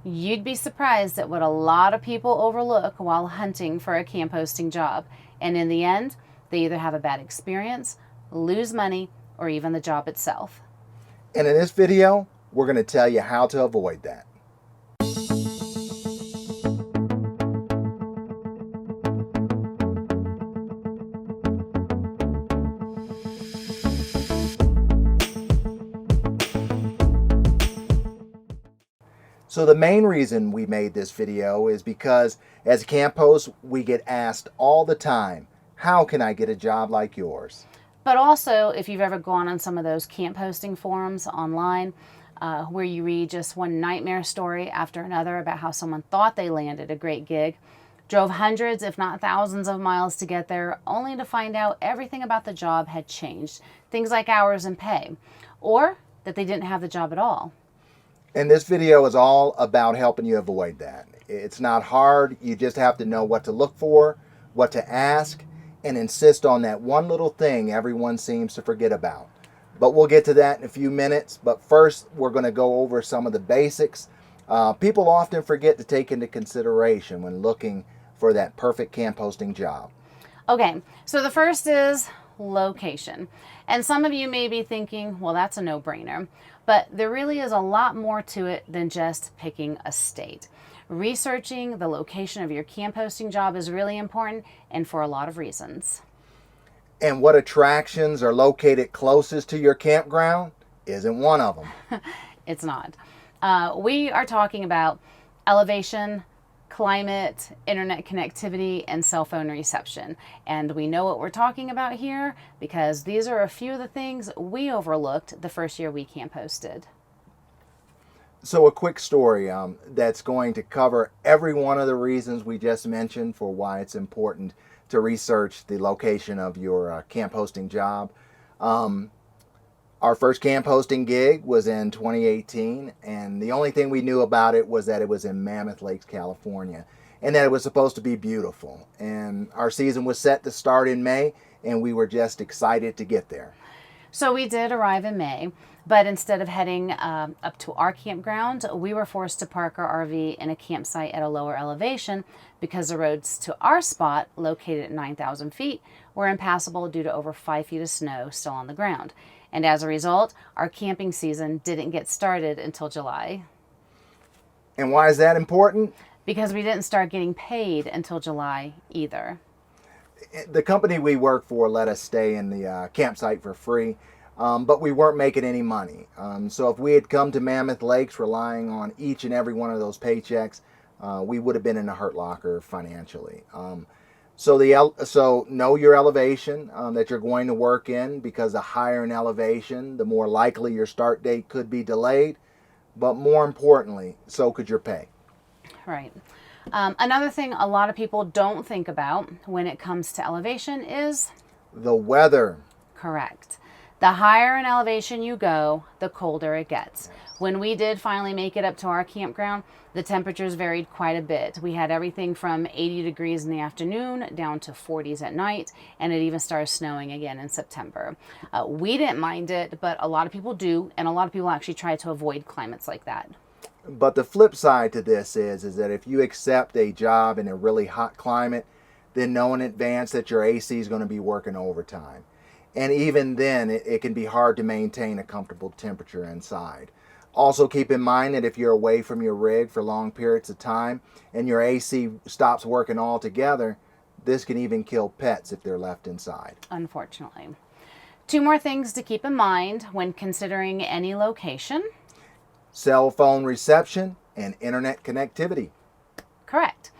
You'd be surprised at what a lot of people overlook while hunting for a camp hosting job. And in the end, they either have a bad experience, lose money, or even the job itself. And in this video, we're going to tell you how to avoid that. So the main reason we made this video is because as camp hosts, we get asked all the time, how can I get a job like yours? But also, if you've ever gone on some of those camp hosting forums online, where you read just one nightmare story after another about how someone thought they landed a great gig, drove hundreds, if not thousands of miles to get there, only to find out everything about the job had changed. Things like hours and pay, or that they didn't have the job at all. And this video is all about helping you avoid that. It's not hard. You just have to know what to look for, what to ask, and insist on that one little thing everyone seems to forget about. But we'll get to that in a few minutes. But first, we're going to go over some of the basics. People often forget to take into consideration when looking for that perfect camp hosting job. Okay, so the first is location. And some of you may be thinking, well, that's a no-brainer. But there really is a lot more to it than just picking a state. Researching the location of your camp hosting job is really important, and for a lot of reasons. And what attractions are located closest to your campground isn't one of them. It's not. We are talking about elevation, climate, internet connectivity, and cell phone reception. And we know what we're talking about here because these are a few of the things we overlooked the first year we camp hosted. So a quick story that's going to cover every one of the reasons we just mentioned for why it's important to research the location of your camp hosting job. Our first camp hosting gig was in 2018, and the only thing we knew about it was that it was in Mammoth Lakes, California, and that it was supposed to be beautiful. And our season was set to start in May, and we were just excited to get there. So we did arrive in May, but instead of heading up to our campground, we were forced to park our RV in a campsite at a lower elevation because the roads to our spot, located at 9,000 feet, were impassable due to over 5 feet of snow still on the ground. And as a result, our camping season didn't get started until July. And why is that important? Because we didn't start getting paid until July either. The company we work for let us stay in the campsite for free, but we weren't making any money. So if we had come to Mammoth Lakes relying on each and every one of those paychecks, we would have been in a hurt locker financially. So know your elevation that you're going to work in, because the higher in elevation, the more likely your start date could be delayed. But more importantly, so could your pay. Right. Another thing a lot of people don't think about when it comes to elevation is the weather. Correct. The higher in elevation you go, the colder it gets. When we did finally make it up to our campground, the temperatures varied quite a bit. We had everything from 80 degrees in the afternoon down to 40s at night, and it even started snowing again in September. We didn't mind it, but a lot of people do, and a lot of people actually try to avoid climates like that. But the flip side to this is that if you accept a job in a really hot climate, then know in advance that your AC is going to be working overtime. And even then, it can be hard to maintain a comfortable temperature inside. Also keep in mind that if you're away from your rig for long periods of time and your AC stops working altogether, this can even kill pets if they're left inside. Unfortunately. 2 more things to keep in mind when considering any location. Cell phone reception and internet connectivity. Correct.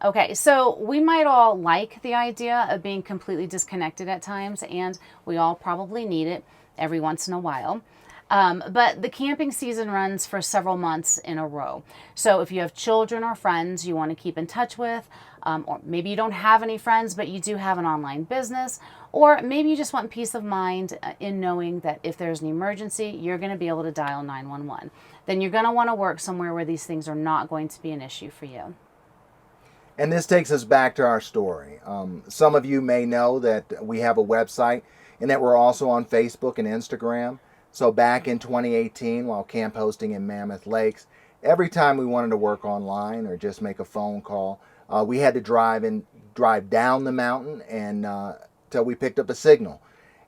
Okay, so we might all like the idea of being completely disconnected at times, and we all probably need it every once in a while. But the camping season runs for several months in a row. So if you have children or friends you want to keep in touch with, or maybe you don't have any friends, but you do have an online business, or maybe you just want peace of mind in knowing that if there's an emergency, you're going to be able to dial 911. Then you're going to want to work somewhere where these things are not going to be an issue for you. And this takes us back to our story. Some of you may know that we have a website and that we're also on Facebook and Instagram. So back in 2018, while camp hosting in Mammoth Lakes, every time we wanted to work online or just make a phone call, we had to drive down the mountain and till we picked up a signal.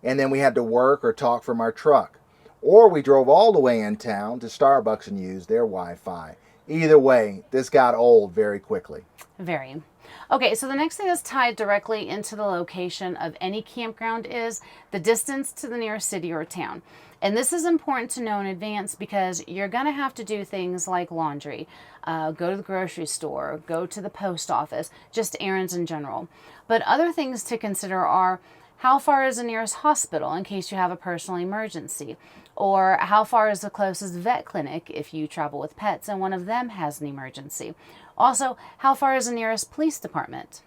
And then we had to work or talk from our truck. Or we drove all the way in town to Starbucks and used their Wi-Fi. Either way, this got old very quickly. Very. Okay, so the next thing that's tied directly into the location of any campground is the distance to the nearest city or town. And this is important to know in advance because you're going to have to do things like laundry, go to the grocery store, go to the post office, just errands in general. But other things to consider are how far is the nearest hospital in case you have a personal emergency? Or how far is the closest vet clinic if you travel with pets and one of them has an emergency? Also, how far is the nearest police department?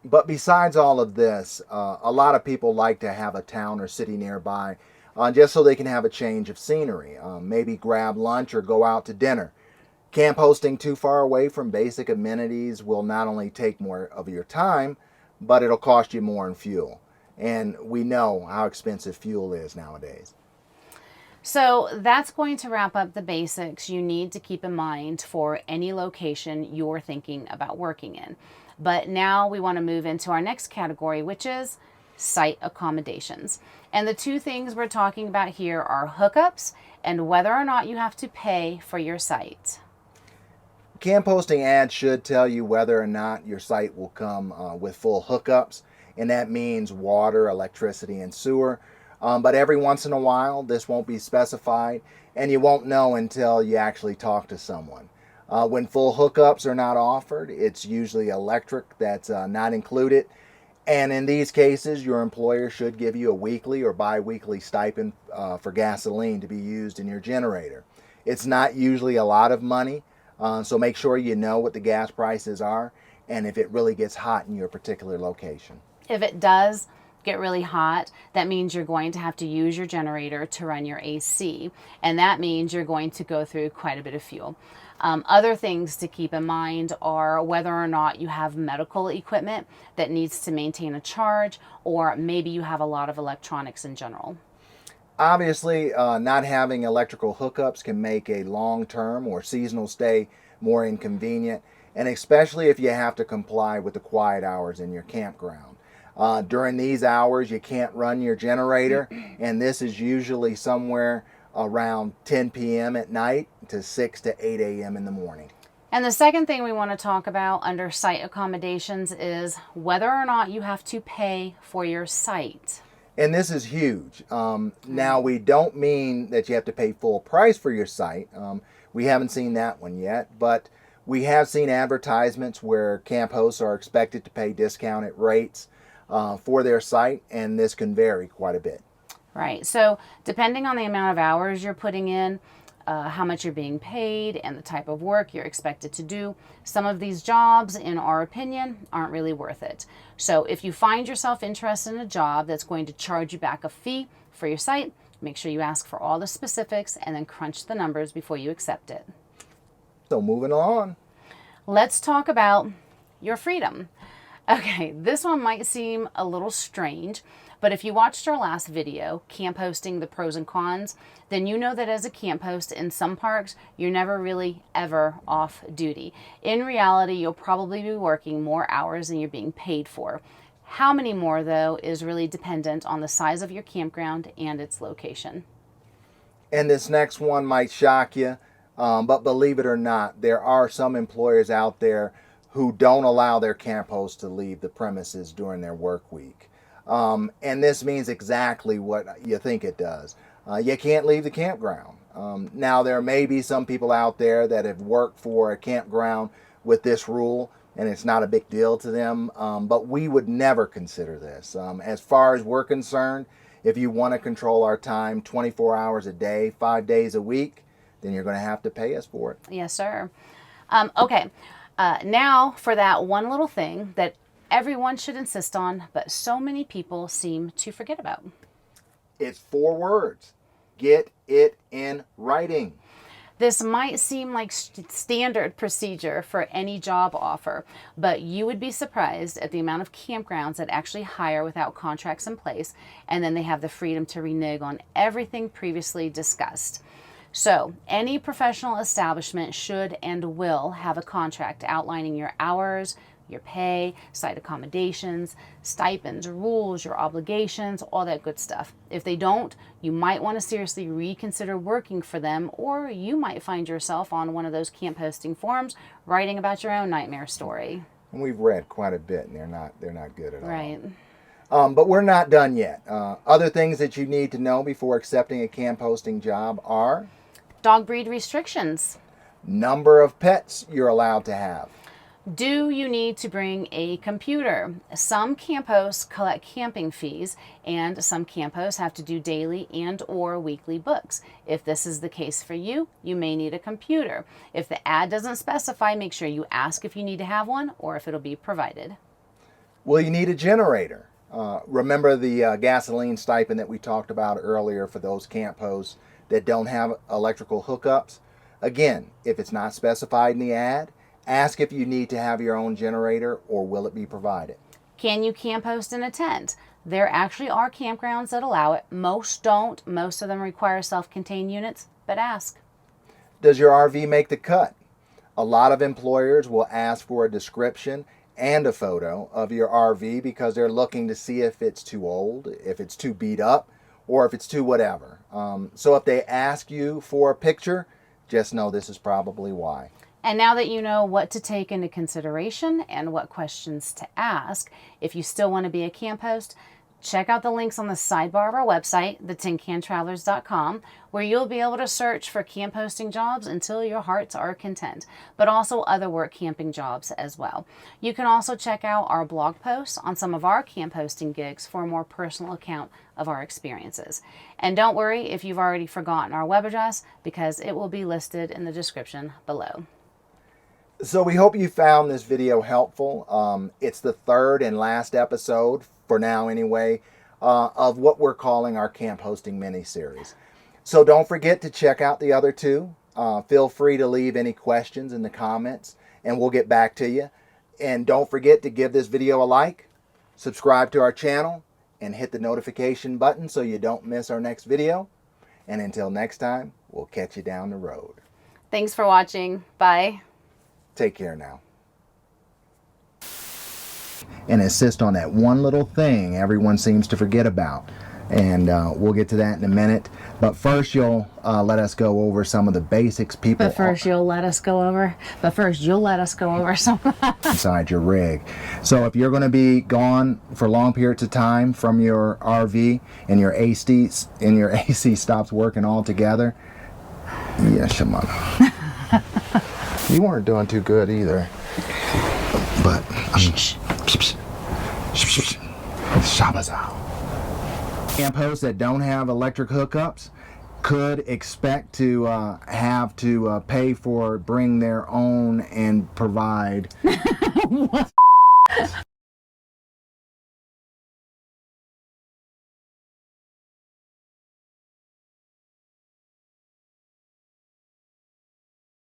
But besides all of this, a lot of people like to have a town or city nearby just so they can have a change of scenery. Maybe grab lunch or go out to dinner. Camp hosting too far away from basic amenities will not only take more of your time, but it'll cost you more in fuel. And we know how expensive fuel is nowadays. So that's going to wrap up the basics you need to keep in mind for any location you're thinking about working in. But now we want to move into our next category, which is site accommodations. And the two things we're talking about here are hookups and whether or not you have to pay for your site. Camp hosting ads should tell you whether or not your site will come with full hookups, and that means water, electricity, and sewer. But every once in a while, this won't be specified, and you won't know until you actually talk to someone. When full hookups are not offered, it's usually electric that's not included. And in these cases, your employer should give you a weekly or bi-weekly stipend for gasoline to be used in your generator. It's not usually a lot of money, so make sure you know what the gas prices are and if it really gets hot in your particular location. If it does get really hot, that means you're going to have to use your generator to run your AC, and that means you're going to go through quite a bit of fuel. Other things to keep in mind are whether or not you have medical equipment that needs to maintain a charge, or maybe you have a lot of electronics in general. Obviously, not having electrical hookups can make a long-term or seasonal stay more inconvenient, and especially if you have to comply with the quiet hours in your campground. During these hours, you can't run your generator, and this is usually somewhere around 10 p.m. at night to 6 to 8 a.m. in the morning. And the second thing we want to talk about under site accommodations is whether or not you have to pay for your site. And this is huge. Now, we don't mean that you have to pay full price for your site. We haven't seen that one yet, but we have seen advertisements where camp hosts are expected to pay discounted rates for their site, and this can vary quite a bit. Right. So depending on the amount of hours you're putting in, how much you're being paid, and the type of work you're expected to do, some of these jobs, in our opinion, aren't really worth it. So if you find yourself interested in a job that's going to charge you back a fee for your site, make sure you ask for all the specifics and then crunch the numbers before you accept it. So moving on. Let's talk about your freedom. Okay, this one might seem a little strange, but if you watched our last video, camp hosting, the pros and cons, then you know that as a camp host in some parks, you're never really ever off duty. In reality, you'll probably be working more hours than you're being paid for. How many more, though, is really dependent on the size of your campground and its location. And this next one might shock you, but believe it or not, there are some employers out there who don't allow their camp hosts to leave the premises during their work week. And this means exactly what you think it does. You can't leave the campground. Now, there may be some people out there that have worked for a campground with this rule, and it's not a big deal to them, but we would never consider this. As far as we're concerned, if you want to control our time 24 hours a day, 5 days a week, then you're going to have to pay us for it. Yes, sir. Okay. Now for that one little thing that everyone should insist on, but so many people seem to forget about. It's 4 words. Get it in writing. This might seem like standard procedure for any job offer, but you would be surprised at the amount of campgrounds that actually hire without contracts in place, and then they have the freedom to renege on everything previously discussed. So any professional establishment should and will have a contract outlining your hours, your pay, site accommodations, stipends, rules, your obligations, all that good stuff. If they don't, you might want to seriously reconsider working for them, or you might find yourself on one of those camp hosting forums writing about your own nightmare story. And we've read quite a bit, and they're not good at all. Right. But we're not done yet. Other things that you need to know before accepting a camp hosting job are Dog breed restrictions. number of pets you're allowed to have. Do you need to bring a computer? Some camp hosts collect camping fees, and some camp hosts have to do daily and or weekly books. If this is the case for you, you may need a computer. If the ad doesn't specify, make sure you ask if you need to have one or if it'll be provided. Will you need a generator? Remember the gasoline stipend that we talked about earlier for those camp hosts that don't have electrical hookups? Again, if it's not specified in the ad, ask if you need to have your own generator or will it be provided. Can you camp host in a tent? There actually are campgrounds that allow it. Most don't. Most of them require self-contained units, but ask. Does your RV make the cut? A lot of employers will ask for a description and a photo of your RV because they're looking to see if it's too old, if it's too beat up, or if it's too whatever. So if they ask you for a picture, just know this is probably why. And now that you know what to take into consideration and what questions to ask, if you still want to be a camp host, check out the links on the sidebar of our website, thetincantravelers.com, where you'll be able to search for camp hosting jobs until your hearts are content, but also other work camping jobs as well. You can also check out our blog posts on some of our camp hosting gigs for a more personal account of our experiences. And don't worry if you've already forgotten our web address, because it will be listed in the description below. So we hope you found this video helpful. It's the third and last episode, for now anyway, of what we're calling our camp hosting mini-series. So don't forget to check out the other two. Feel free to leave any questions in the comments and we'll get back to you. And don't forget to give this video a like, subscribe to our channel, and hit the notification button so you don't miss our next video. And until next time, we'll catch you down the road. Thanks for watching. Bye. Take care now. And insist on that one little thing everyone seems to forget about. And we'll get to that in a minute. But first, you'll let us go over some of the basics people... But first, you'll let us go over some... inside your rig. So if you're going to be gone for long periods of time from your RV and your AC stops working altogether, yeah, Shimano. You weren't doing too good either. But camp hosts that don't have electric hookups could expect to have to pay for bring their own and provide.